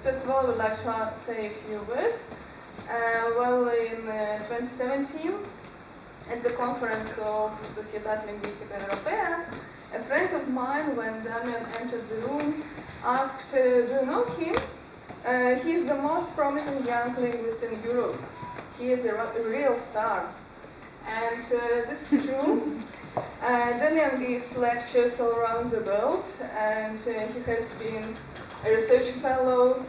First of all, I would like to say a few words. Well, in 2017, at the conference of Societas Linguistica Europea, a friend of mine, when Damian entered the room, asked, do you know him? He's the most promising young linguist in Europe. He is a real star. And this is true. Damian gives lectures all around the world, and he has been a research fellow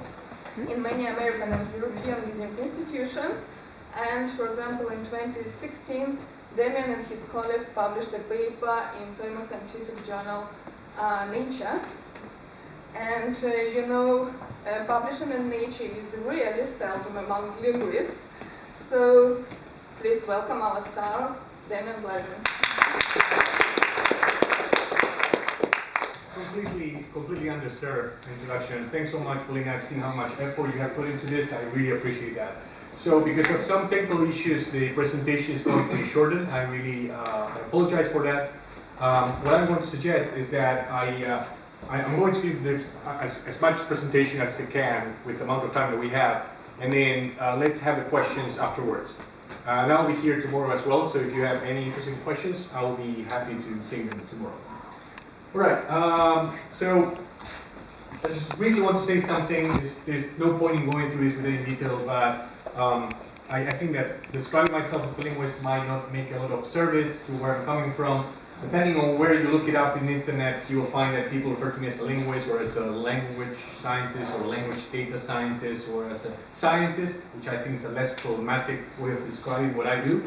in many American and European leading institutions. And for example, in 2016, Damian and his colleagues published a paper in famous scientific journal Nature. And you know, publishing in Nature is really seldom among linguists. So please welcome our star, Damian Blasi. Completely underserved introduction. Thanks so much, Paulina. I've seen how much effort you have put into this. I really appreciate that. So, because of some technical issues, the presentation is going to be shortened. I really apologize for that. What I'm going to suggest is that I'm going to give as much presentation as I can with the amount of time that we have, and then let's have the questions afterwards. And I'll be here tomorrow as well, so if you have any interesting questions, I'll be happy to take them tomorrow. Alright, so I just briefly want to say something. There's no point in going through this with any detail, but I think that describing myself as a linguist might not make a lot of service to where I'm coming from. Depending on where you look it up in the internet, you will find that people refer to me as a linguist, or as a language scientist, or language data scientist, or as a scientist, which I think is a less problematic way of describing what I do.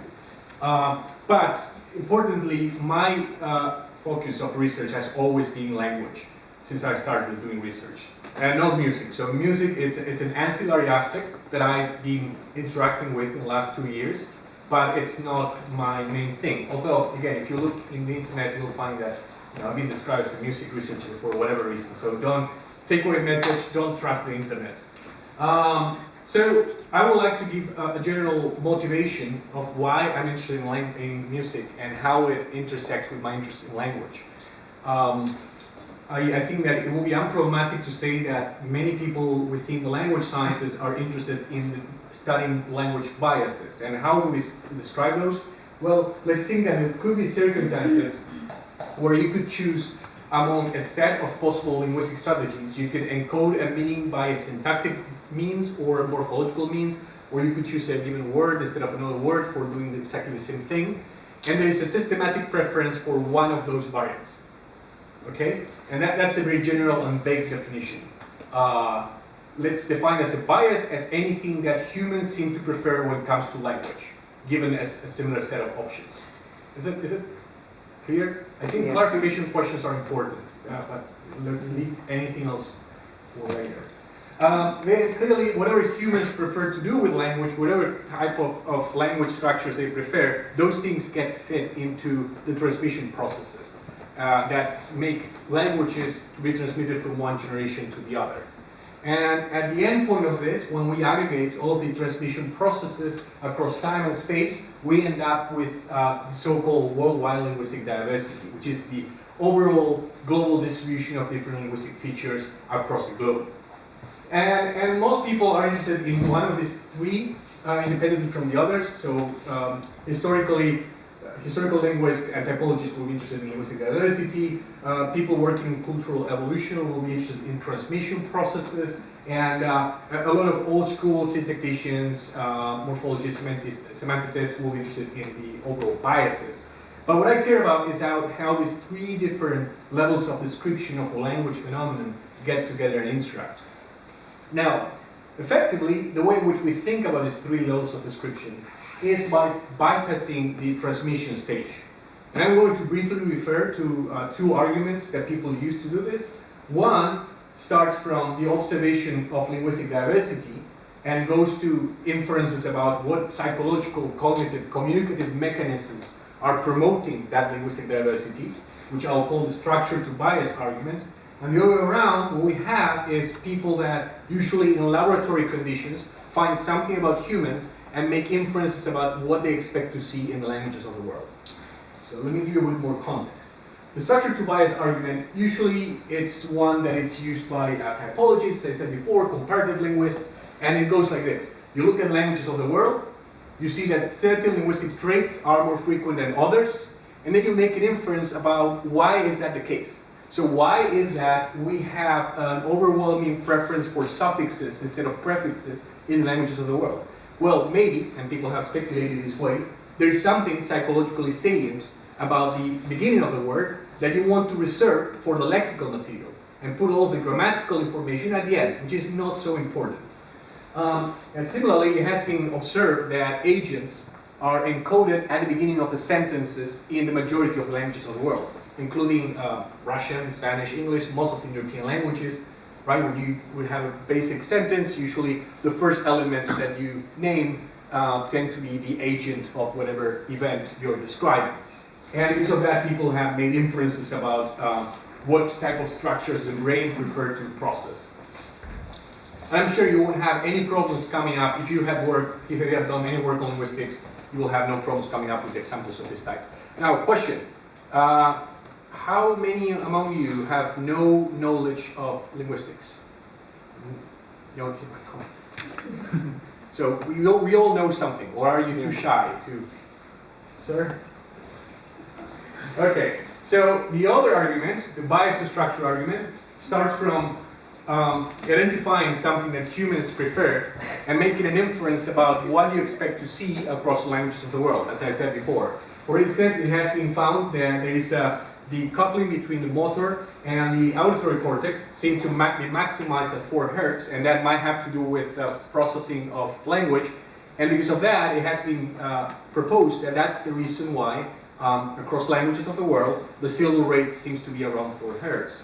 But importantly, my focus of research has always been language since I started doing research, and not music. So music, it's an ancillary aspect that I've been interacting with in the last 2 years, but it's not my main thing. Although, again, if you look in the internet, you'll find that I've been described as a music researcher for whatever reason. So don't take away message, don't trust the internet. So I would like to give a general motivation of why I'm interested in music and how it intersects with my interest in language. I think that it will be unproblematic to say that many people within the language sciences are interested in studying language biases. And how do we describe those? Well, let's think that there could be circumstances where you could choose among a set of possible linguistic strategies. You could encode a meaning by a syntactic means or a morphological means, or you could choose a given word instead of another word for doing exactly the same thing. And there is a systematic preference for one of those variants. Okay? And that's a very general and vague definition. Let's define as a bias as anything that humans seem to prefer when it comes to language, given as a similar set of options. Is it clear? I think clarification questions are important, but let's leave anything else for later. Clearly, whatever humans prefer to do with language, whatever type of language structures they prefer, those things get fit into the transmission processes that make languages to be transmitted from one generation to the other. And at the end point of this, when we aggregate all the transmission processes across time and space, we end up with the so-called worldwide linguistic diversity, which is the overall global distribution of different linguistic features across the globe. And most people are interested in one of these three, independently from the others. So historical linguists and typologists will be interested in linguistic diversity. People working in cultural evolution will be interested in transmission processes. And a lot of old school syntacticians, morphologists, semanticists will be interested in the overall biases. But what I care about is how these three different levels of description of a language phenomenon get together and interact. Now, effectively, the way in which we think about these three levels of description is by bypassing the transmission stage. And I'm going to briefly refer to two arguments that people use to do this. One starts from the observation of linguistic diversity and goes to inferences about what psychological, cognitive, communicative mechanisms are promoting that linguistic diversity, which I'll call the structure to bias argument. And the other way around, what we have is people that usually in laboratory conditions find something about humans and make inferences about what they expect to see in the languages of the world. So let me give you a bit more context. The structure to bias argument, usually it's one that is used by typologists, as I said before, comparative linguists, and it goes like this. You look at languages of the world, you see that certain linguistic traits are more frequent than others, and then you make an inference about why is that the case. So why is that we have an overwhelming preference for suffixes instead of prefixes in languages of the world? Well, maybe, and people have speculated this way, there's something psychologically salient about the beginning of the word that you want to reserve for the lexical material and put all the grammatical information at the end, which is not so important. And similarly, it has been observed that agents are encoded at the beginning of the sentences in the majority of languages of the world, including Russian, Spanish, English, most of the European languages, right? When you would have a basic sentence, usually the first element that you name tend to be the agent of whatever event you're describing. And because of that, people have made inferences about what type of structures the brain prefer to process. I'm sure you won't have any problems coming up if you have done any work on linguistics. You will have no problems coming up with examples of this type. Now, question. How many among you have no knowledge of linguistics? No, come on. So we all know something, or are you too shy to? Sir? Okay, so the other argument, the bias to structure argument, starts from identifying something that humans prefer and making an inference about what you expect to see across the languages of the world, as I said before. For instance, it has been found that there is the coupling between the motor and the auditory cortex seem to be maximized at 4 Hz, and that might have to do with processing of language. And because of that, it has been proposed that that's the reason why across languages of the world, the syllable rate seems to be around 4 Hz.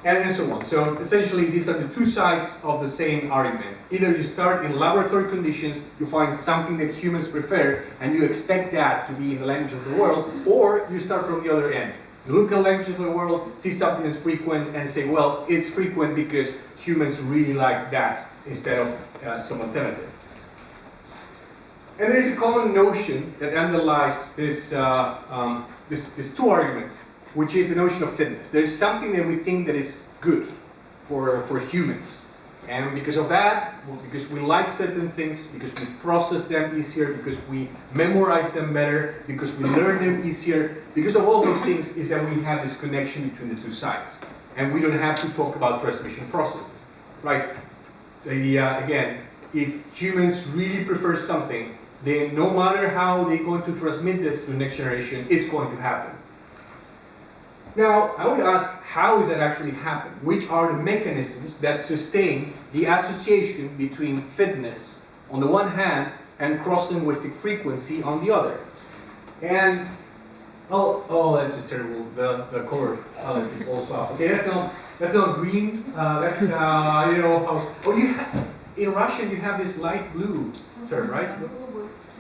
And so on. So essentially, these are the two sides of the same argument. Either you start in laboratory conditions, you find something that humans prefer, and you expect that to be in the language of the world, or you start from the other end. You look at language of the world, see something that's frequent, and say, well, it's frequent because humans really like that instead of some alternative. And there is a common notion that underlies this, these two arguments, which is the notion of fitness. There's something that we think that is good for humans. And because of that, because we like certain things, because we process them easier, because we memorize them better, because we learn them easier, because of all those things is that we have this connection between the two sides. And we don't have to talk about transmission processes, right? Again, if humans really prefer something, then no matter how they're going to transmit this to the next generation, it's going to happen. Now, I would ask, how does that actually happen? Which are the mechanisms that sustain the association between fitness on the one hand and cross-linguistic frequency on the other? And, oh, that's just terrible. The color palette is also up. Okay, that's not green. That's, you know, how, oh, you have, in Russian you have this light blue term, right?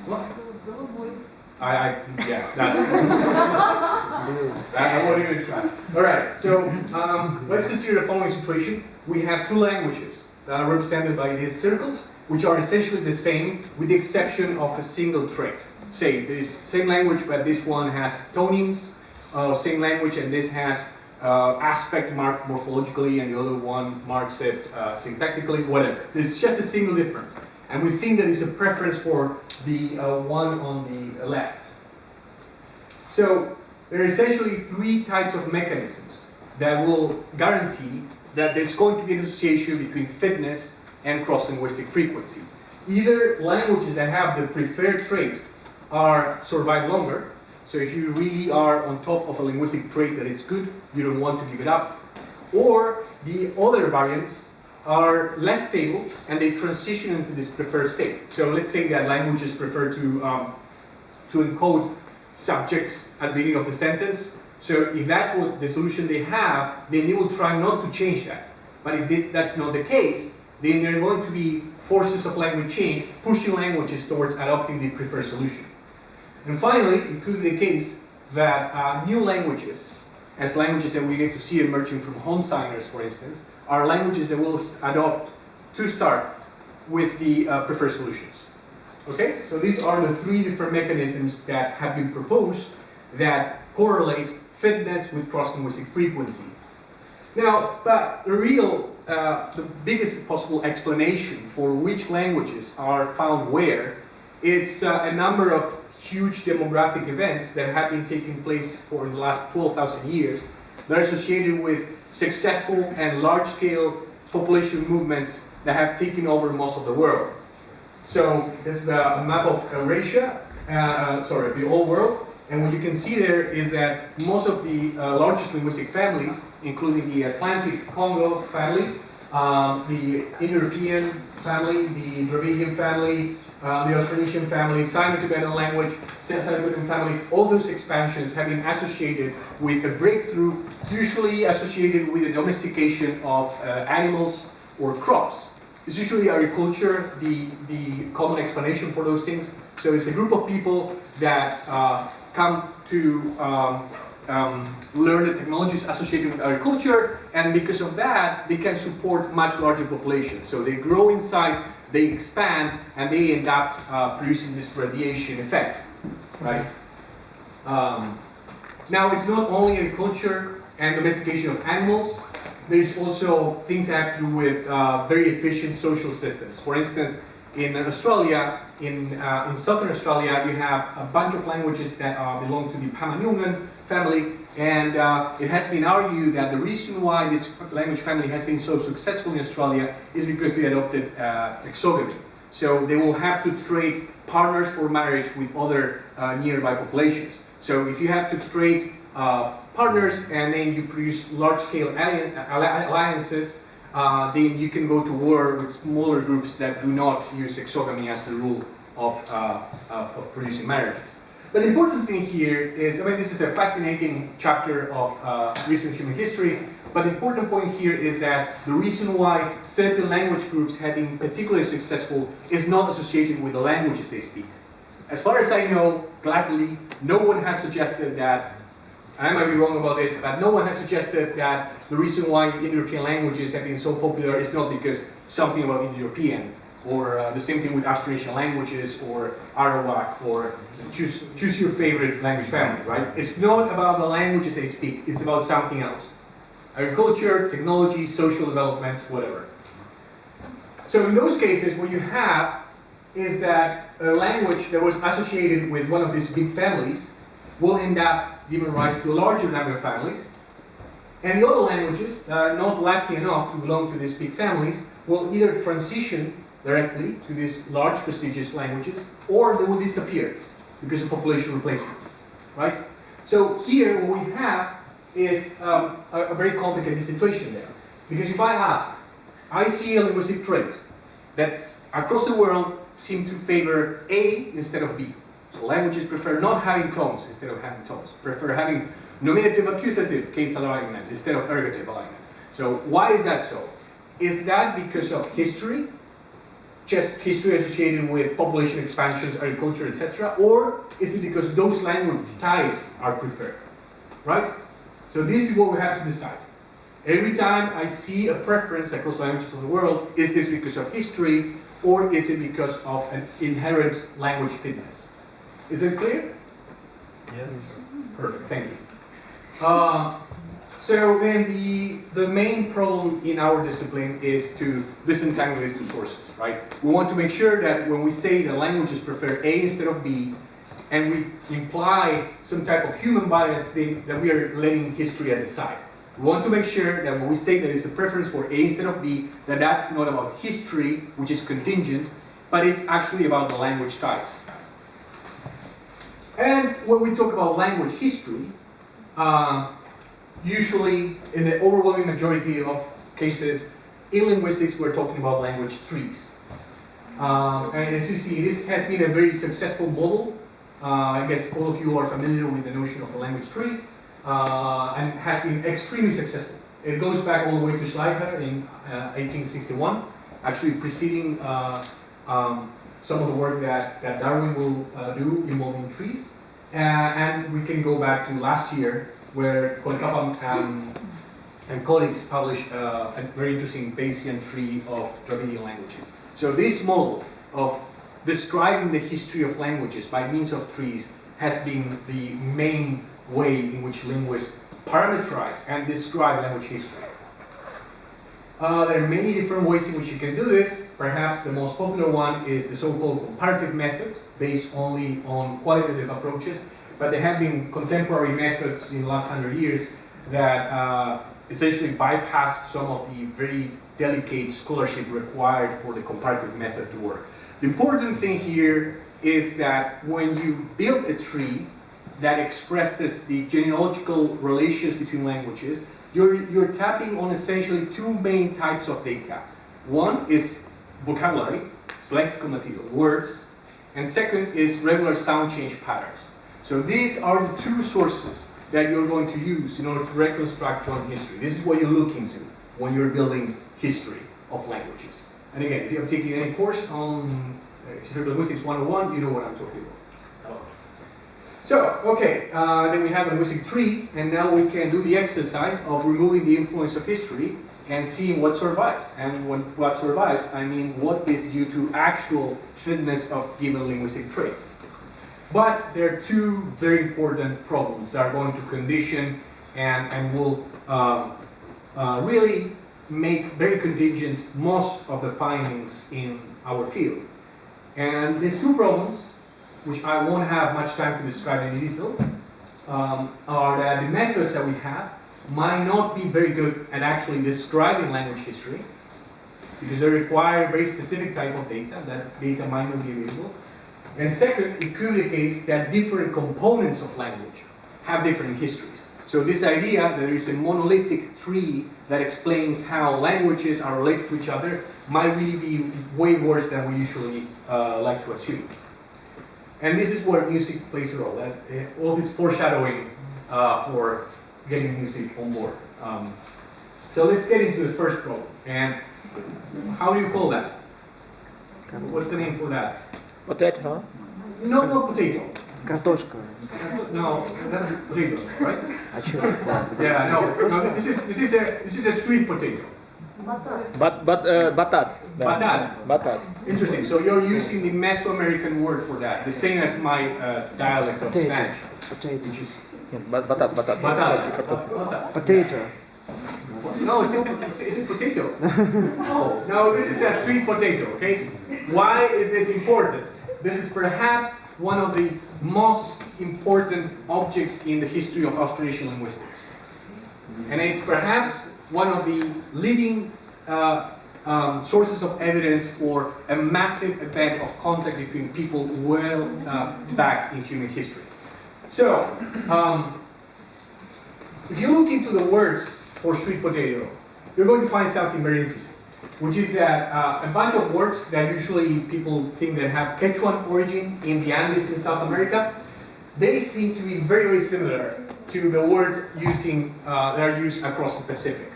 What? Yeah, I won't even try. Alright, so let's consider the following situation. We have two languages that are represented by these circles, which are essentially the same with the exception of a single trait. Say, there is same language, but this one has tonemes, same language, and this has aspect marked morphologically, and the other one marks it syntactically, whatever. There's just a single difference. And we think that it's a preference for the one on the left. So there are essentially three types of mechanisms that will guarantee that there's going to be an association between fitness and cross-linguistic frequency. Either languages that have the preferred trait survive longer. So if you really are on top of a linguistic trait that it's good, you don't want to give it up. Or the other variants are less stable and they transition into this preferred state. So let's say that languages prefer to encode subjects at the beginning of the sentence. So if that's what the solution they have, then they will try not to change that. But if that's not the case, then there are going to be forces of language change pushing languages towards adopting the preferred solution. And finally, it could be the case that new languages, as languages that we get to see emerging from home signers, for instance, are languages that will adopt to start with the preferred solutions. Okay, so these are the three different mechanisms that have been proposed that correlate fitness with cross-linguistic frequency. Now, but the biggest possible explanation for which languages are found where, it's a number of huge demographic events that have been taking place for the last 12,000 years that are associated with successful and large-scale population movements that have taken over most of the world. So this is a map of Eurasia, the old world, and what you can see there is that most of the largest linguistic families, including the Atlantic Congo family, the Indo-European family, the Dravidian family, the Austronesian family, Sino-Tibetan language, Sino-Tibetan family, all those expansions have been associated with a breakthrough, usually associated with the domestication of animals or crops. It's usually agriculture, the common explanation for those things. So it's a group of people that come to learn the technologies associated with agriculture, and because of that, they can support much larger populations. So they grow in size, they expand, and they end up producing this radiation effect, right? Now, it's not only agriculture and domestication of animals. There's also things that have to do with very efficient social systems. For instance, in Australia, in southern Australia, you have a bunch of languages that belong to the Pama-Nyungan family, and it has been argued that the reason why this language family has been so successful in Australia is because they adopted exogamy. So they will have to trade partners for marriage with other nearby populations. So if you have to trade partners and then you produce large-scale alliances, then you can go to war with smaller groups that do not use exogamy as a rule of producing marriages. But the important thing here is, this is a fascinating chapter of recent human history, but the important point here is that the reason why certain language groups have been particularly successful is not associated with the languages they speak. As far as I know, gladly, no one has suggested that, I might be wrong about this, but no one has suggested that the reason why Indo-European languages have been so popular is not because something about Indo-European, or the same thing with Austronesian languages, or Arawak, or choose your favorite language family, right? It's not about the languages they speak, it's about something else. Agriculture, technology, social developments, whatever. So in those cases, what you have is that a language that was associated with one of these big families will end up giving rise to a larger number of families, and the other languages that are not lucky enough to belong to these big families will either transition directly to these large prestigious languages, or they will disappear because of population replacement, right? So here what we have is a very complicated situation there. Because if I ask, I see a linguistic trait that's across the world seem to favor A instead of B. So languages prefer not having tones instead of having tones, prefer having nominative accusative case alignment instead of ergative alignment. So why is that so? Is that because of history? Just history associated with population expansions, agriculture, etc.? Or is it because those language types are preferred, right? So this is what we have to decide. Every time I see a preference across languages of the world, is this because of history, or is it because of an inherent language fitness? Is it clear? Yes. Perfect, thank you. So then the main problem in our discipline is to disentangle these two sources, right? We want to make sure that when we say the languages prefer A instead of B, and we imply some type of human bias thing, that we are letting history at the side. We want to make sure that when we say there is a preference for A instead of B, that that's not about history, which is contingent, but it's actually about the language types. And when we talk about language history, usually in the overwhelming majority of cases, in linguistics we're talking about language trees. And as you see, this has been a very successful model. I guess all of you are familiar with the notion of a language tree, and has been extremely successful. It goes back all the way to Schleicher in 1861, actually preceding some of the work that Darwin will do involving trees. And we can go back to last year, where Kolkapam and colleagues published a very interesting Bayesian tree of Dravidian languages. So this model of describing the history of languages by means of trees has been the main way in which linguists parameterize and describe language history. There are many different ways in which you can do this. Perhaps the most popular one is the so-called comparative method, based only on qualitative approaches, but there have been contemporary methods in the last 100 years that essentially bypass some of the very delicate scholarship required for the comparative method to work. The important thing here is that when you build a tree that expresses the genealogical relations between languages, you're tapping on essentially two main types of data. One is vocabulary, it's lexical material, words, and second is regular sound change patterns. So these are the two sources that you're going to use in order to reconstruct your history. This is what you look into when you're building history of languages. And again, if you have taken any course on Creole Linguistics 101, you know what I'm talking about. So, okay, then we have a linguistic tree, and now we can do the exercise of removing the influence of history and seeing what survives. And when what survives, I mean what is due to actual fitness of given linguistic traits. But there are two very important problems that are going to condition and will really make very contingent most of the findings in our field. And these two problems, which I won't have much time to describe in detail, are that the methods that we have might not be very good at actually describing language history, because they require a very specific type of data. That data might not be available. And second, it could be the case that different components of language have different histories. So this idea that there is a monolithic tree that explains how languages are related to each other might really be way worse than we usually like to assume. And this is where music plays a role, that all this foreshadowing for getting music on board. So let's get into the first problem. And how do you call that? What's the name for that? Potato? No, not potato. Картошка. No, that's potato, right? А что? Yeah, no, this is a sweet potato. Batat. Batat. Interesting. So you're using the Mesoamerican word for that, the same as my dialect of Potato. Spanish, Potato. which is Batat. batat. Potato. No, is it potato? Oh, no, this is a sweet potato, okay? Why is this important? This is perhaps one of the most important objects in the history of Austronesian linguistics. And it's perhaps one of the leading sources of evidence for a massive event of contact between people well back in human history. So, if you look into the words for sweet potato, you're going to find something very interesting, which is that a bunch of words that usually people think that have Quechuan origin in the Andes in South America, they seem to be very, very similar to the words that are used across the Pacific.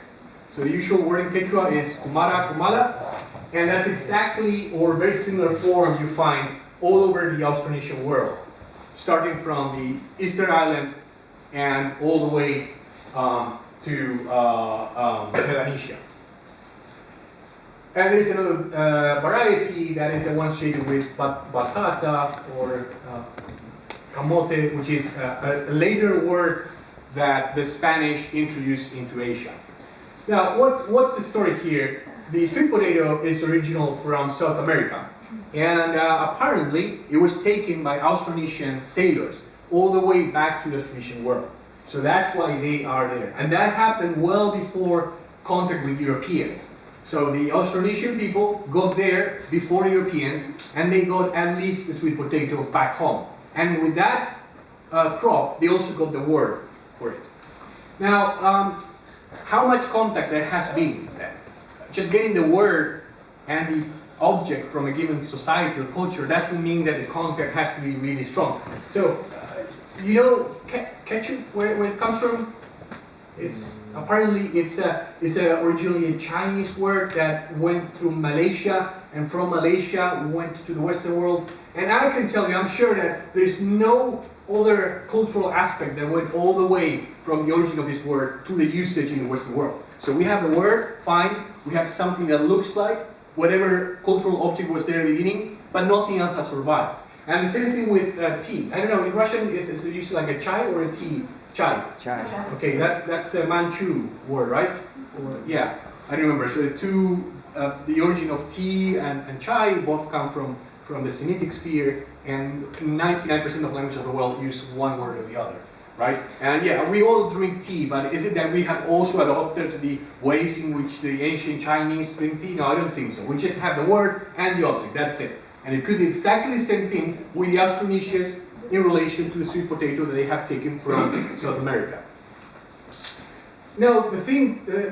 So the usual word in Quechua is kumara, kumala, and that's exactly or very similar form you find all over the Austronesian world, starting from the Eastern Island and all the way to Melanesia. And there's another variety that is the one shaded with batata or camote, which is a later word that the Spanish introduced into Asia. Now, what's the story here? The sweet potato is original from South America, and apparently it was taken by Austronesian sailors all the way back to the Austronesian world. So that's why they are there, and that happened well before contact with Europeans. So the Austronesian people got there before Europeans, and they got at least the sweet potato back home. And with that crop, they also got the word for it. Now, how much contact there has been then? Just getting the word and the object from a given society or culture doesn't mean that the contact has to be really strong. So, you know, ketchup, where it comes from? It's apparently it's originally a Chinese word that went through Malaysia, and from Malaysia went to the Western world. And I can tell you, I'm sure that there's no other cultural aspect that went all the way from the origin of this word to the usage in the Western world. So we have the word, fine, we have something that looks like whatever cultural object was there at the beginning, but nothing else has survived. And the same thing with tea. I don't know, in Russian is it usually like a chai or a tea Chai. Chai. Okay, that's a Manchu word, right? Yeah, I remember. So the origin of tea and chai both come from the Semitic sphere, and 99% of languages of the world use one word or the other, right? And yeah, we all drink tea, but is it that we have also adopted the ways in which the ancient Chinese drink tea? No, I don't think so. We just have the word and the object, that's it. And it could be exactly the same thing with the Austronesians in relation to the sweet potato that they have taken from South America. Now, the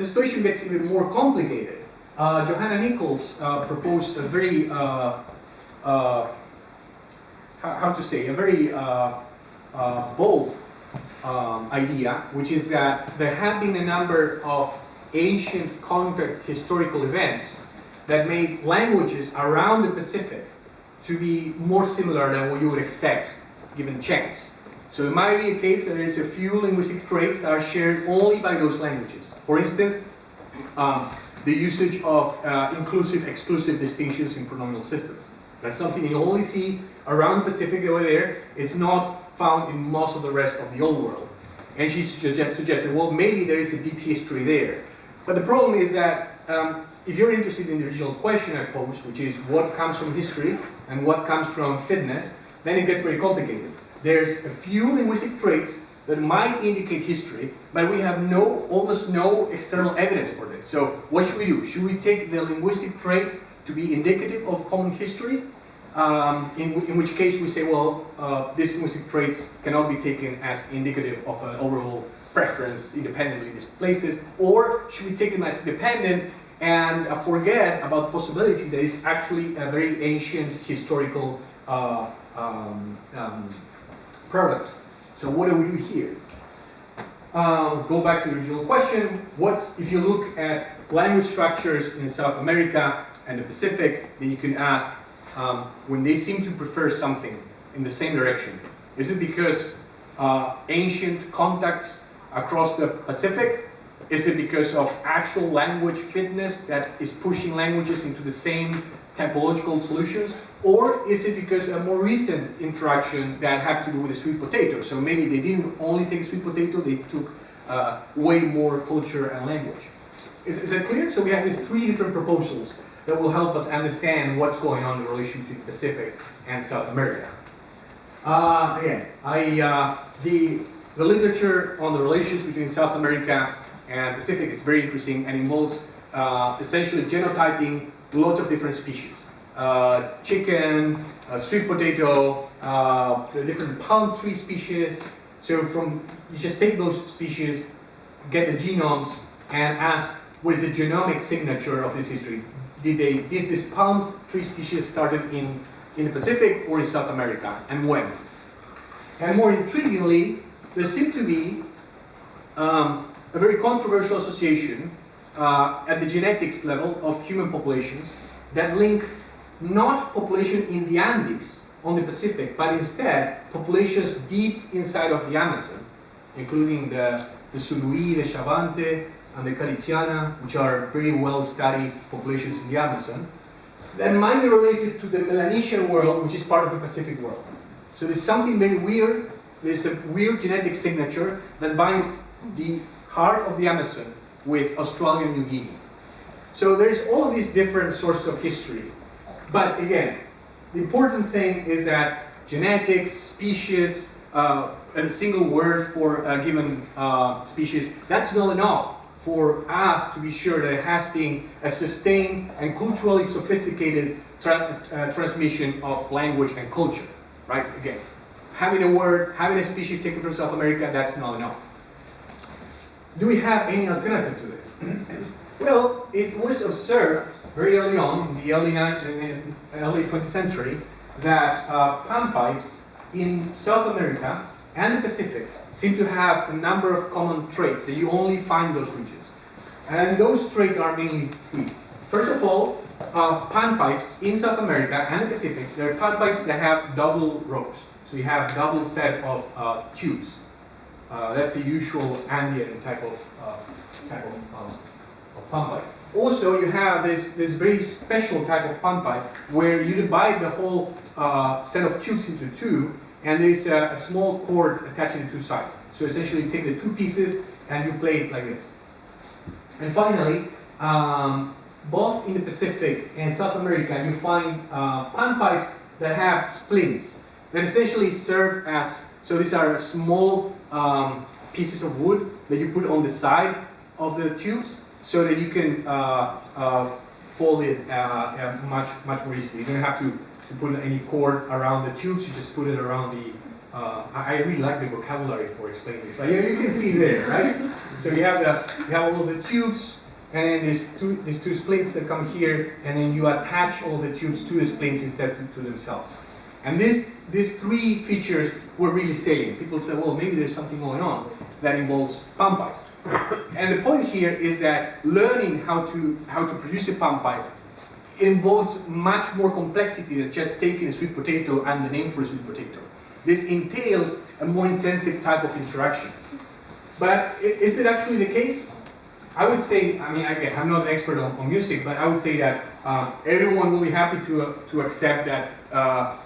situation gets even more complicated. Johanna Nichols proposed a very, bold idea, which is that there have been a number of ancient contact historical events that made languages around the Pacific to be more similar than what you would expect, given chance. So it might be a case that there is a few linguistic traits that are shared only by those languages. For instance, the usage of inclusive-exclusive distinctions in pronominal systems. That's something you only see around the Pacific over there. It's not found in most of the rest of the old world. And she suggested, well, maybe there is a deep history there. But the problem is that if you're interested in the original question I posed, which is what comes from history and what comes from fitness, then it gets very complicated. There's a few linguistic traits that might indicate history, but we have almost no external evidence for this. So what should we do? Should we take the linguistic traits to be indicative of common history? In which case we say, well, these linguistic traits cannot be taken as indicative of an overall preference independently in these places, or should we take them as dependent and forget about the possibility that it's actually a very ancient historical product. So what do we do here? Go back to the original question. If you look at language structures in South America and the Pacific, then you can ask, when they seem to prefer something in the same direction, is it because ancient contacts across the Pacific? Is it because of actual language fitness that is pushing languages into the same typological solutions? Or is it because a more recent interaction that had to do with the sweet potato? So maybe they didn't only take sweet potato, they took way more culture and language. Is that clear? So we have these three different proposals that will help us understand what's going on in relation to the Pacific and South America. Again, the literature on the relations between South America and Pacific is very interesting and involves essentially genotyping lots of different species. Chicken, sweet potato, the different palm tree species. So you just take those species, get the genomes, and ask what is the genomic signature of this history. Is this palm tree species started in the Pacific or in South America, and when? And more intriguingly, there seemed to be a very controversial association at the genetics level of human populations that link not population in the Andes on the Pacific, but instead populations deep inside of the Amazon, including the Sului, the Chavante, and the Calitiana, which are very well studied populations in the Amazon, that might be related to the Melanesian world, which is part of the Pacific world. So there's something very weird. There's a weird genetic signature that binds the heart of the Amazon with Australia and New Guinea. So there's all of these different sources of history. But again, the important thing is that genetics, species, and a single word for a given species, that's not enough for us to be sure that it has been a sustained and culturally sophisticated transmission of language and culture, right? Again, having a word, having a species taken from South America, that's not enough. Do we have any alternative to this? Well, it was observed very early on, in the early 20th century, that panpipes in South America and the Pacific seem to have a number of common traits that you only find in those regions. And those traits are mainly three. First of all, panpipes in South America and the Pacific, there are panpipes that have double rows. So you have double set of tubes. That's a usual Andean type of panpipe. Also, you have this very special type of panpipe where you divide the whole set of tubes into two, and there's a small cord attaching the two sides. So essentially you take the two pieces and you play it like this. And finally, both in the Pacific and South America, you find panpipes that have splints that essentially serve as, so these are small pieces of wood that you put on the side of the tubes so that you can fold it much more easily. You don't have to put any cord around the tubes, you just put it around the, I really like the vocabulary for explaining this, but you can see there, right? So you have all of the tubes, and then there's these two splints that come here, and then you attach all the tubes to the splints instead to themselves. And these three features were really salient. People said, well, maybe there's something going on that involves panpipes. And the point here is that learning how to produce a panpipe involves much more complexity than just taking a sweet potato and the name for a sweet potato. This entails a more intensive type of interaction. But is it actually the case? I would say, I mean, again, I'm not an expert on music, but I would say that everyone will be happy to accept that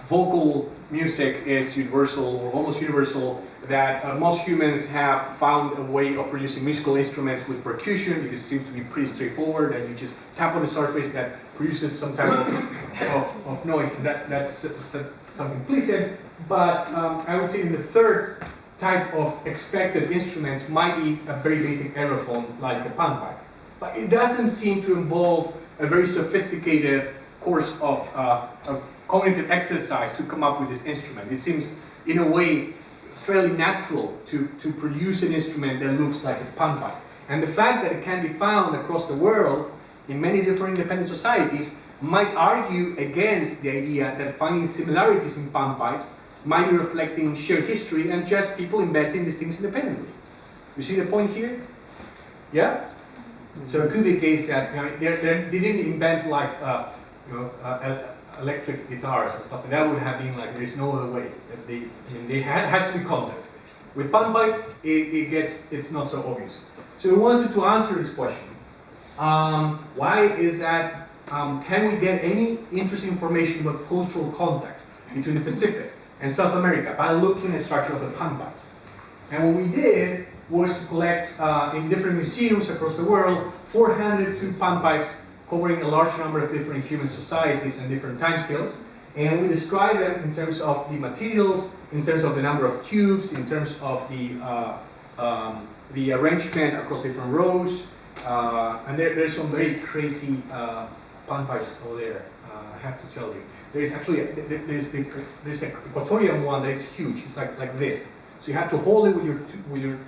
vocal music is universal or almost universal, that most humans have found a way of producing musical instruments with percussion because it seems to be pretty straightforward, and you just tap on the surface that produces some type of noise, and that's something pleasant. But I would say in the third type of expected instruments might be a very basic aerophone like a panpipe. But it doesn't seem to involve a very sophisticated course of cognitive exercise to come up with this instrument. It seems, in a way, fairly natural to produce an instrument that looks like a panpipe. And the fact that it can be found across the world in many different independent societies might argue against the idea that finding similarities in panpipes might be reflecting shared history and just people inventing these things independently. You see the point here? Yeah? So it could be the case that they didn't invent like electric guitars and stuff, and that would have been like there's no other way. Has to be contact. With panpipes, it's not so obvious. So we wanted to answer this question. Why is that? Can we get any interesting information about cultural contact between the Pacific and South America by looking at the structure of the panpipes? And what we did was to collect in different museums across the world 402 panpipes covering a large number of different human societies and different timescales. And we describe them in terms of the materials, in terms of the number of tubes, in terms of the arrangement across different rows. And there's some very crazy panpipes over there, I have to tell you. There's actually, there's an Equatorian one that is huge. It's like this. So you have to hold it with your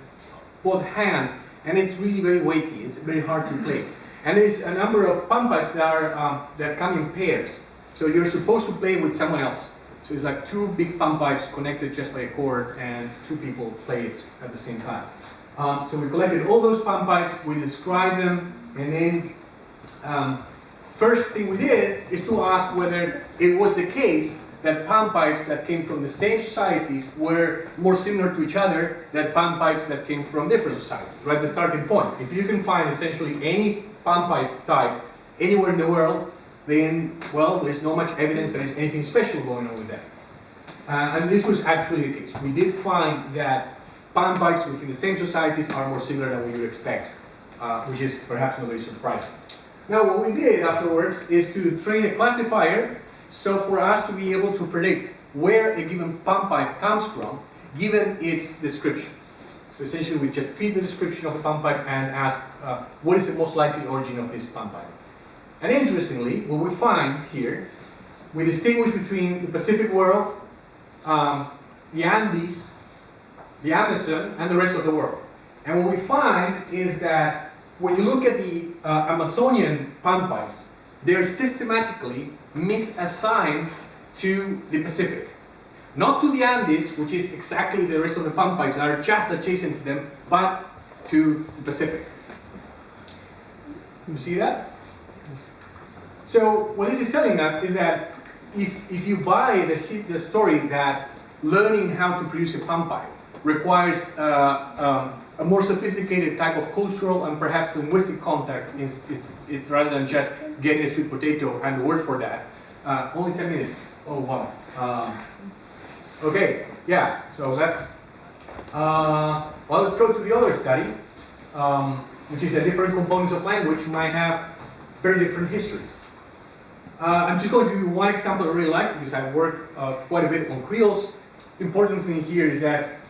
both hands, and it's really very weighty. It's very hard to play. And there's a number of panpipes that come in pairs. So you're supposed to play with someone else. So it's like two big panpipes connected just by a cord, and two people play it at the same time. So we collected all those panpipes, we described them, and then first thing we did is to ask whether it was the case that panpipes that came from the same societies were more similar to each other than panpipes that came from different societies, right? The starting point. If you can find essentially any panpipe type anywhere in the world, then, well, there's not much evidence that there's anything special going on with that. And this was actually the case. We did find that panpipes within the same societies are more similar than we would expect, which is perhaps not very surprising. Now, what we did afterwards is to train a classifier, so for us to be able to predict where a given panpipe comes from, given its description. So essentially, we just feed the description of the panpipe and ask what is the most likely origin of this panpipe. And interestingly, what we find here, we distinguish between the Pacific world, the Andes, the Amazon, and the rest of the world. And what we find is that when you look at the Amazonian panpipes, they're systematically misassigned to the Pacific. Not to the Andes, which is exactly the rest of the panpipes that are just adjacent to them, but to the Pacific. You see that? So what this is telling us is that if you buy the story that learning how to produce a panpipe requires a more sophisticated type of cultural and perhaps linguistic contact rather than just getting a sweet potato and the word for that. Only 10 minutes. Oh wow. Okay. Yeah, so that's, well, let's go to the other study, which is that different components of language might have very different histories. I'm just going to give you one example I really like because I work quite a bit on Creoles. Important thing here is that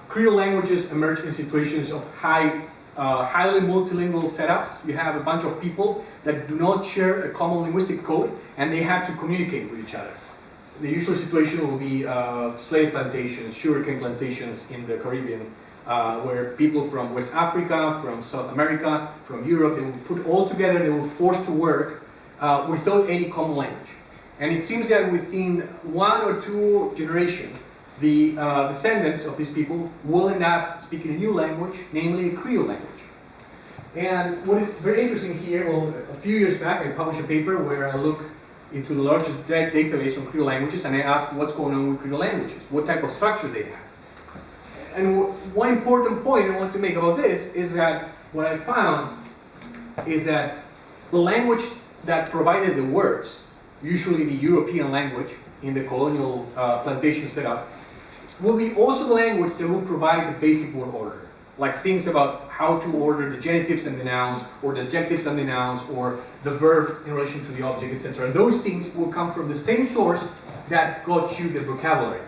Creole languages emerge in situations of highly multilingual setups. You have a bunch of people that do not share a common linguistic code and they have to communicate with each other. The usual situation will be slave plantations, sugarcane plantations in the Caribbean, where people from West Africa, from South America, from Europe, they will put all together, they will forced to work without any common language. And it seems that within 1 or 2 generations, the descendants of these people will end up speaking a new language, namely a Creole language. And what is very interesting here, well, a few years back I published a paper where I look into the largest database on Creole languages and I ask what's going on with Creole languages, what type of structures they have. And one important point I want to make about this is that what I found is that the language that provided the words, usually the European language in the colonial plantation setup, will be also the language that will provide the basic word order, like things about how to order the genitives and the nouns, or the adjectives and the nouns, or the verb in relation to the object, etc. Those things will come from the same source that got you the vocabulary.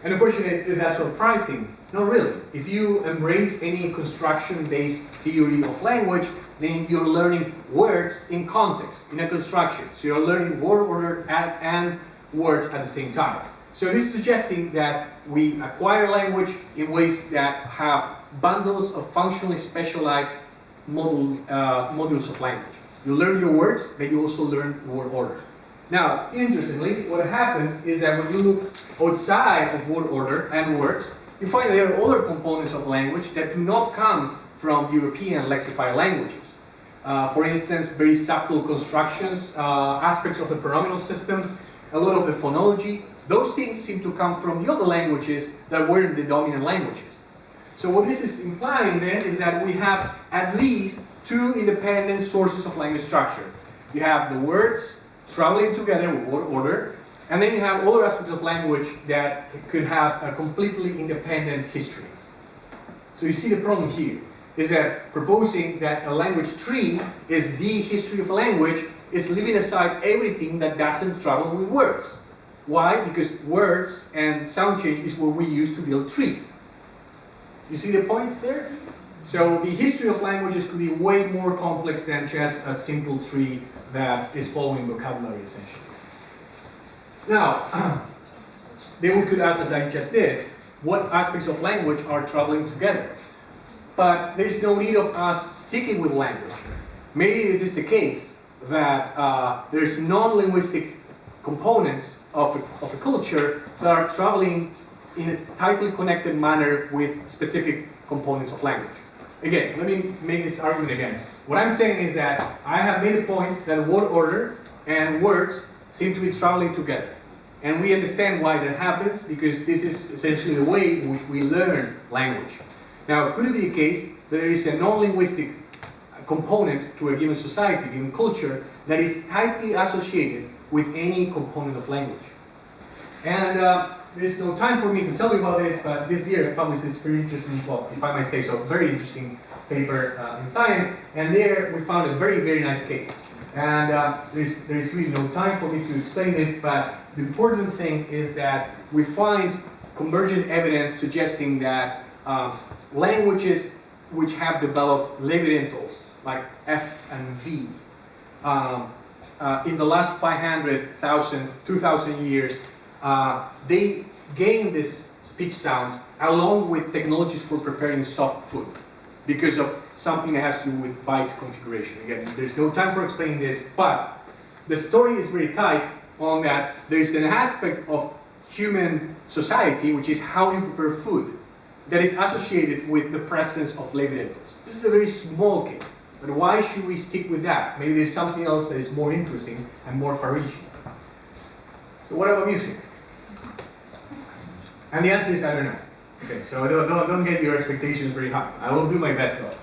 And the question is that surprising? Not really. If you embrace any construction-based theory of language, then you're learning words in context, in a construction. So you're learning word order and words at the same time. So this is suggesting that we acquire language in ways that have bundles of functionally specialized modules of language. You learn your words, but you also learn word order. Now, interestingly, what happens is that when you look outside of word order and words, you find there are other components of language that do not come from European lexified languages. For instance, very subtle constructions, aspects of the pronominal system, a lot of the phonology. Those things seem to come from the other languages that were the dominant languages. So what this is implying then is that we have at least 2 independent sources of language structure. You have the words traveling together with word order, and then you have other aspects of language that could have a completely independent history. So you see the problem here is that proposing that a language tree is the history of a language is leaving aside everything that doesn't travel with words. Why? Because words and sound change is what we use to build trees. You see the point there? So the history of languages could be way more complex than just a simple tree that is following vocabulary essentially. Now, then we could ask, as I just did, what aspects of language are traveling together? But there's no need of us sticking with language. Maybe it is the case that there's non-linguistic components of a culture that are traveling in a tightly connected manner with specific components of language. Again, let me make this argument again. What I'm saying is that I have made a point that word order and words seem to be traveling together. And we understand why that happens because this is essentially the way in which we learn language. Now, could it be the case that there is a non-linguistic component to a given society, given culture, that is tightly associated with any component of language? And there's no time for me to tell you about this, but this year I published this very interesting, well, if I might say so, very interesting paper in Science, and there we found a very, very nice case. And there's really no time for me to explain this, but the important thing is that we find convergent evidence suggesting that languages which have developed levidentals, like F and V, in the last 500,000, 2,000 years, they gained these speech sounds along with technologies for preparing soft food because of something that has to do with byte configuration. Again, there's no time for explaining this, but the story is very tight on that there's an aspect of human society, which is how you prepare food, that is associated with the presence of levidentals. This is a very small case, but why should we stick with that? Maybe there's something else that is more interesting and more far-reaching. So what about music? And the answer is I don't know. Okay, so don't get your expectations very high. I will do my best though.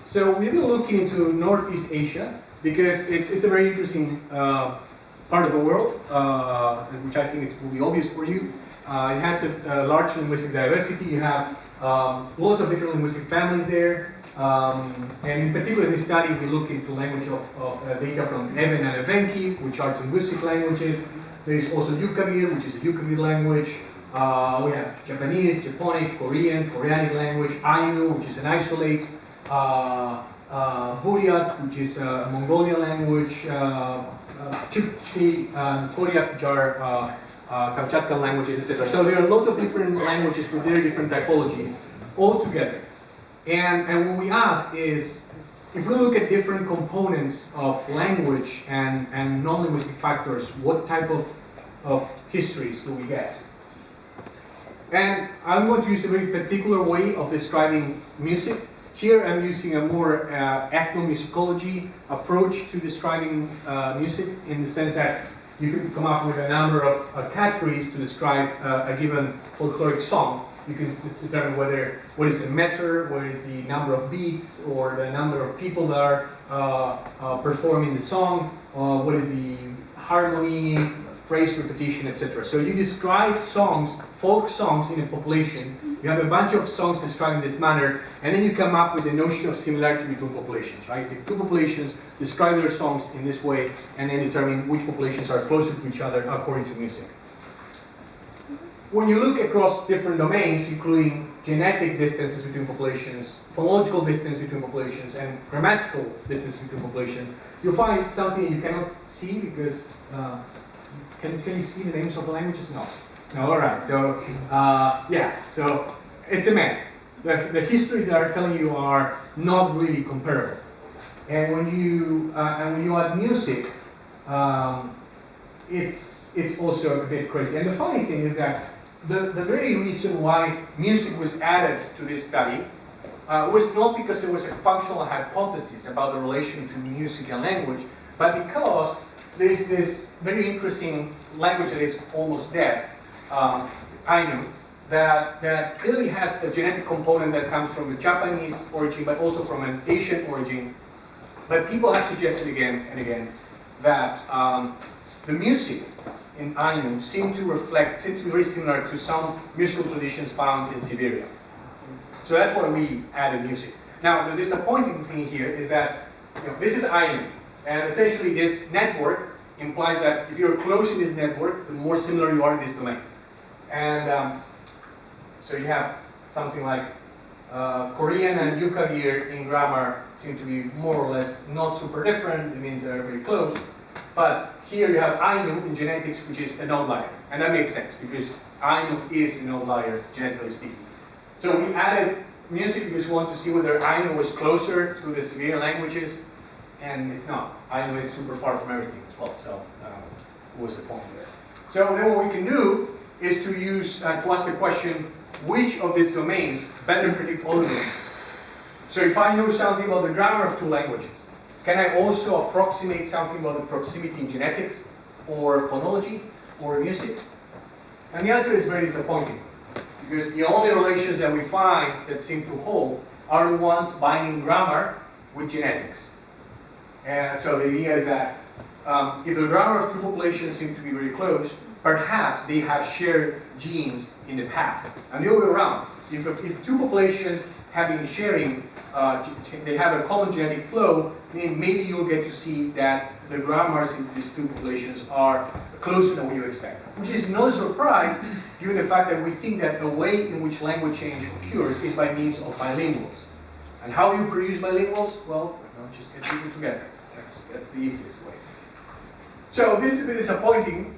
So we've been looking into Northeast Asia because it's a very interesting part of the world, which I think will be obvious for you. It has a large linguistic diversity. You have lots of different linguistic families there. And in particular, in this study, we look into language of data from Even and Evenki, which are linguistic languages. There is also Yukavir, which is a Yukavir language. We have Japanese, Japonic, Korean, Koreanic language, Ainu, which is an isolate, Buryat, which is a Mongolian language, Chukchi, and Koryak, which are Kamchatka languages, etc. So there are a lot of different languages with their different typologies all together. And what we ask is, if we look at different components of language and non-linguistic factors, what type of histories do we get? And I'm going to use a very particular way of describing music. Here I'm using a more ethnomusicology approach to describing music, in the sense that you can come up with a number of categories to describe a given folkloric song. You can determine what is the meter, what is the number of beats, or the number of people that are performing the song, what is the harmony, phrase repetition, etc. So you describe songs, folk songs in a population. You have a bunch of songs described in this manner, and then you come up with the notion of similarity between populations, right? You take two populations, describe their songs in this way, and then determine which populations are closer to each other according to music. When you look across different domains, including genetic distances between populations, phonological distance between populations, and grammatical distance between populations, you'll find something you cannot see because can you see the names of the languages? No. No, all right. So yeah, so it's a mess. The histories that are telling you are not really comparable. And when you add music, it's also a bit crazy. And the funny thing is that the very reason why music was added to this study was not because there was a functional hypothesis about the relation between music and language, but because there is this very interesting language that is almost dead, Ainu, that clearly has a genetic component that comes from a Japanese origin, but also from an Asian origin. But people have suggested again and again that the music in Ainu seem to be very similar to some musical traditions found in Siberia. So that's why we added music. Now, the disappointing thing here is that this is Ainu, and essentially this network implies that if you're close in this network, the more similar you are in this domain. And so you have something like Korean and Yukavir in grammar seem to be more or less not super different. It means they're very close. But here you have Ainu in genetics, which is an outlier. And that makes sense, because Ainu is an outlier, genetically speaking. So we added music because we want to see whether Ainu was closer to the Siberian languages, and it's not. Ainu is super far from everything as well, so what was the point there? So then what we can do is to use, to ask the question, which of these domains better predict other domains? So if I know something about the grammar of two languages, can I also approximate something about the proximity in genetics, or phonology, or music? And the answer is very disappointing, because the only relations that we find that seem to hold are the ones binding grammar with genetics. And so the idea is that if the grammar of two populations seem to be very close, perhaps they have shared genes in the past. And the other way around, if two populations have been sharing, they have a common genetic flow, then maybe you'll get to see that the grammars in these two populations are closer than what you expect. Which is no surprise, given the fact that we think that the way in which language change occurs is by means of bilinguals. And how you produce bilinguals? Well, just get people together. That's the easiest way. So this is a bit disappointing,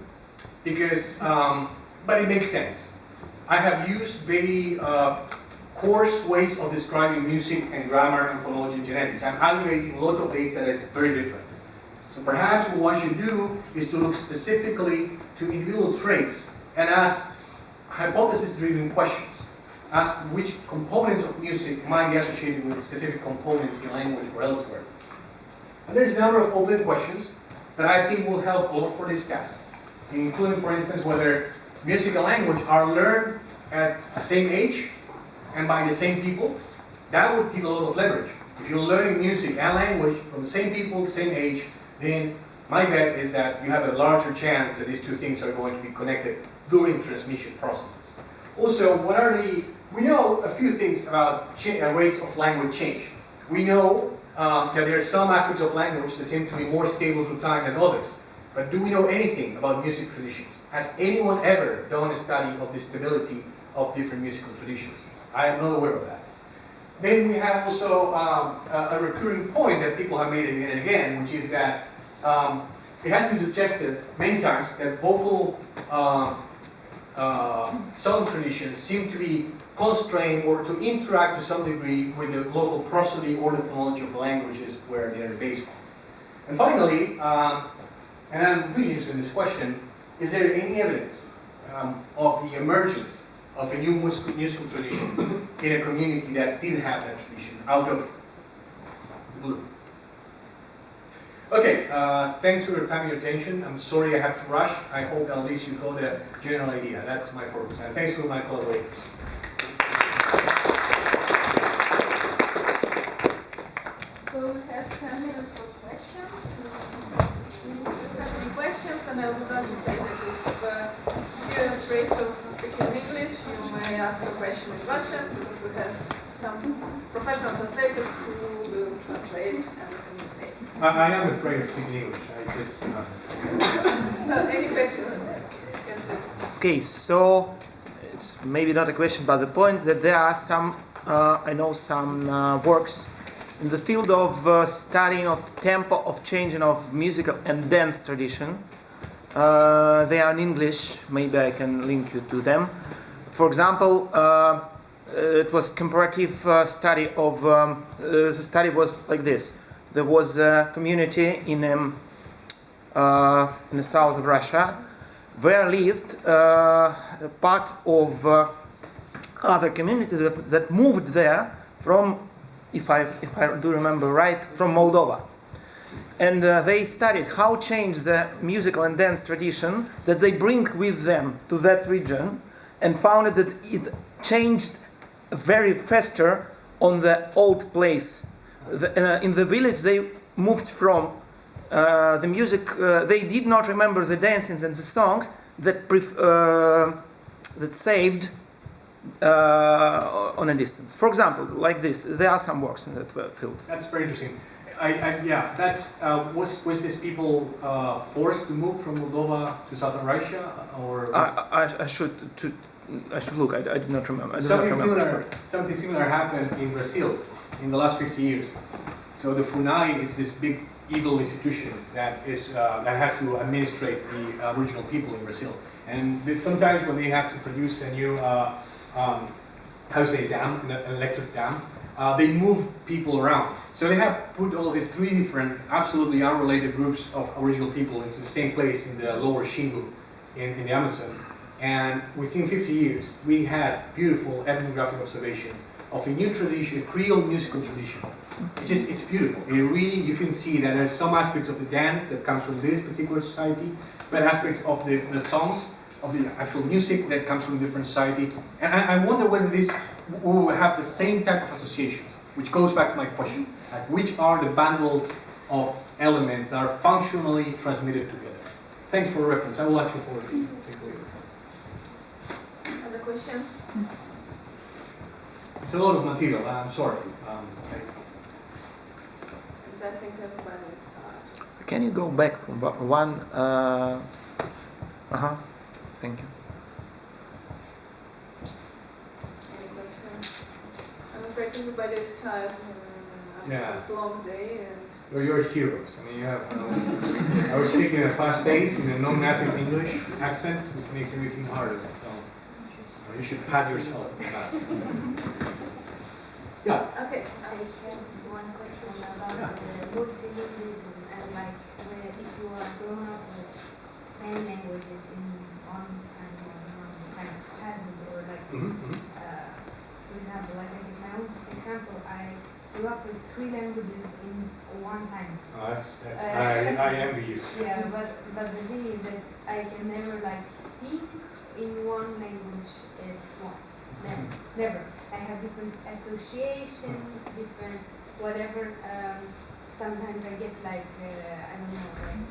because, but it makes sense. I have used very coarse ways of describing music and grammar and phonology and genetics. I'm aggregating a lot of data that is very different. So perhaps what one should do is to look specifically to individual traits and ask hypothesis-driven questions. Ask which components of music might be associated with specific components in language or elsewhere. And there's a number of open questions that I think will help a lot for this task, including, for instance, whether music and language are learned at the same age and by the same people. That would give a lot of leverage. If you're learning music and language from the same people, same age, then my bet is that you have a larger chance that these two things are going to be connected during transmission processes. Also, we know a few things about rates of language change. We know that there are some aspects of language that seem to be more stable through time than others. But do we know anything about music traditions? Has anyone ever done a study of the stability of different musical traditions? I am not aware of that. Then we have also a recurring point that people have made again and again, which is that it has been suggested many times that vocal song traditions seem to be constrained or to interact to some degree with the local prosody or the phonology of the languages where they are based on. And finally, and I'm really interested in this question, is there any evidence of the emergence of a new musical tradition in a community that didn't have that tradition out of the blue? Okay, thanks for your time and your attention. I'm sorry I have to rush. I hope at least you got a general idea. That's my purpose. And thanks to my collaborators. So we have 10 minutes for questions. If you have any questions, and I would like to say that if you're afraid of speaking English, you may ask a question in Russian, because we have some professional translators who will translate everything you say. I am afraid of speaking English. I just. So, any questions? Okay, so it's maybe not a question, but the point that there are some, I know some works in the field of studying of tempo, of changing of musical and dance tradition. They are in English. Maybe I can link you to them. For example, it was comparative study of. The study was like this. There was a community in the south of Russia, where lived part of other community that moved there from, if I do remember right, from Moldova. And they studied how change the musical and dance tradition that they bring with them to that region, and found that it changed very faster on the old place. In the village they moved from the music, they did not remember the dancings and the songs that saved on a distance. For example, like this, there are some works in that field. That's very interesting. Yeah, that's was this people forced to move from Moldova to southern Russia, or I should look. I did not remember. Something similar happened in Brazil in the last 50 years. So the FUNAI is this big evil institution that has to administrate the original people in Brazil. And sometimes when they have to produce a new dam, an electric dam, they move people around. So they have put all of these 3 different, absolutely unrelated groups of original people into the same place in the lower Xingu in the Amazon. And within 50 years, we had beautiful ethnographic observations of a new tradition, a Creole musical tradition. It's beautiful. You can see that there's some aspects of the dance that comes from this particular society, but aspects of the songs, of the actual music that comes from a different society. And I wonder whether this will have the same type of associations, which goes back to my question, like which are the bundles of elements that are functionally transmitted together. Thanks for reference. I will ask you for it. Take a look. Other questions? It's a lot of material. I'm sorry. I think everybody is tired. Can you go back one? Thank you. Any questions? I'm afraid everybody is tired after this long day. And You're heroes. I mean, you have. I was speaking at a fast pace in a non-native English accent, which makes everything harder. So you should pat yourself on the back. Yeah. okay. I have one question about multilingualism, and like if you are grown up with many languages in one kind of childhood, or like for example, like I give my own example, I grew up with 3 languages in one time. Oh, I envy you. Yeah, but the thing is that I can never like think in one language at once. Never. I have different associations, different whatever. sometimes I get like, I don't know, like,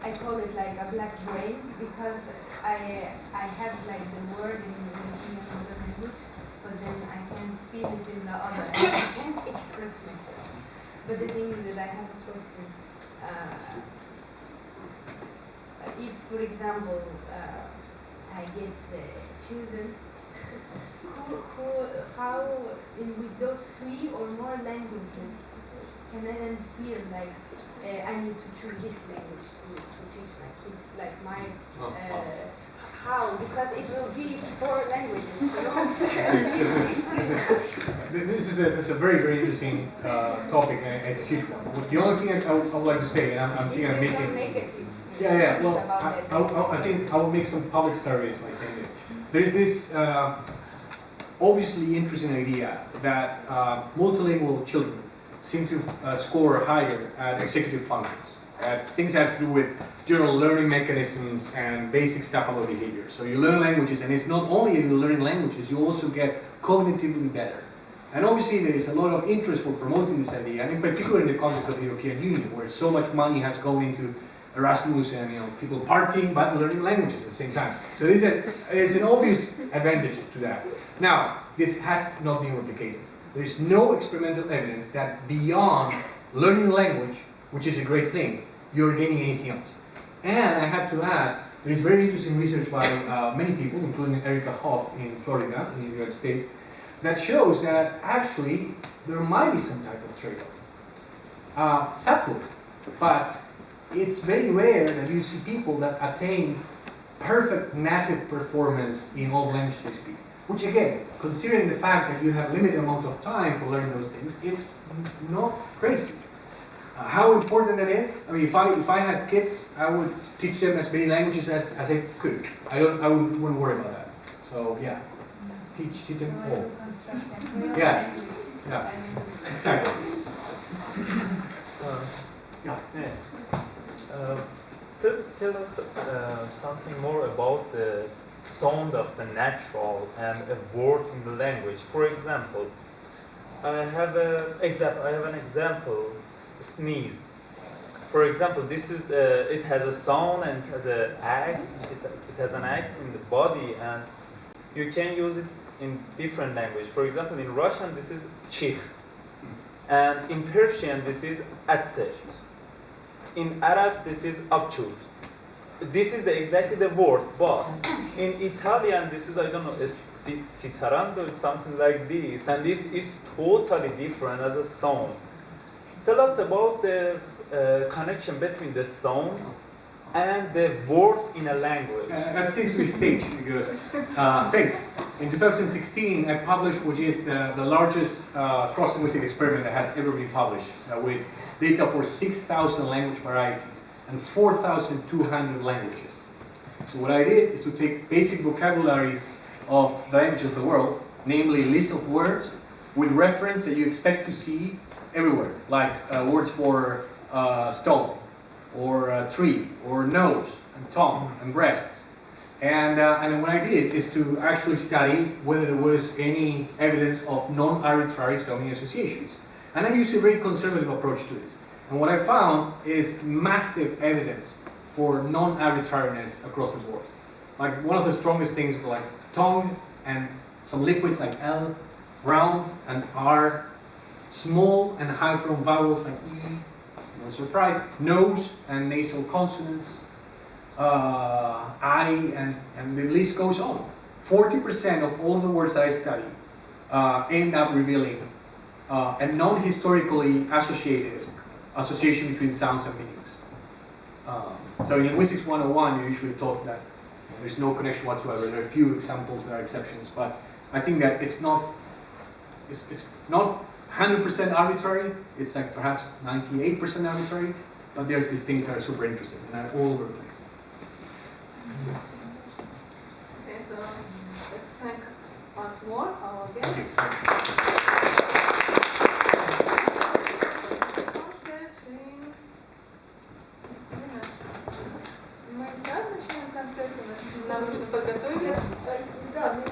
I call it like a black brain because I have like the word in another language, but then I can't feel it in the other, and I can't express myself. But the thing is that I have a question. If, for example, I get children, how with those 3 or more languages can I then feel like I need to choose this language to teach my kids, like my how, because it will be 4 languages, you know? This is a very, very interesting topic, and it's a huge one. The only thing I would like to say, and I'm thinking of making... Yeah, well, I think I will make some public surveys by saying this. There is this obviously interesting idea that multilingual children seem to score higher at executive functions. Things have to do with general learning mechanisms and basic stuff about behavior. So you learn languages, and it's not only that you learn languages, you also get cognitively better. And obviously there is a lot of interest for promoting this idea, and in particular in the context of the European Union, where so much money has gone into Erasmus and people partying but learning languages at the same time. So this is an obvious advantage to that. Now, this has not been replicated. There is no experimental evidence that beyond learning language, which is a great thing, you're gaining anything else. And I have to add, there is very interesting research by many people, including Erica Hoff in Florida, in the United States, that shows that actually there might be some type of trade-off. Subtle, but it's very rare that you see people that attain perfect native performance in all languages they speak. Which again, considering the fact that you have limited amount of time for learning those things, it's not crazy. How important that is? I mean, if I had kids, I would teach them as many languages as I could. I wouldn't worry about that. So yeah, teach them all. Yes, yeah, exactly. Tell us something more about the sound of the natural and a word in the language. For example, I have an example. Sneeze. For example, this is it has a sound and it has an act. It has an act in the body, and you can use it in different language. For example, in Russian this is chikh, and in Persian this is atse. In Arab this is abchur. This is exactly the word, but in Italian this is, I don't know, a sitarando or something like this, and it is totally different as a sound. Tell us about the connection between the sound and the word in a language. That seems to be staged because, thanks. In 2016, I published, which is the largest cross-linguistic experiment that has ever been published, with data for 6,000 language varieties and 4,200 languages. So what I did is to take basic vocabularies of the languages of the world, namely a list of words with reference that you expect to see everywhere, like words for stone, or tree, or nose, and tongue, and breasts. And what I did is to actually study whether there was any evidence of non-arbitrary sounding associations. And I used a very conservative approach to this. And what I found is massive evidence for non-arbitrariness across the board. Like one of the strongest things were like tongue and some liquids like L, round and R, small and high from vowels like E, no surprise, nose and nasal consonants, I, and the list goes on. 40% of all the words that I study end up revealing a non-historically association between sounds and meanings. So in Linguistics 101, you usually talk that there's no connection whatsoever. There are a few examples that are exceptions, but I think that it's not 100% arbitrary. It's like perhaps 98% arbitrary, but there's these things that are super interesting and are all over the place.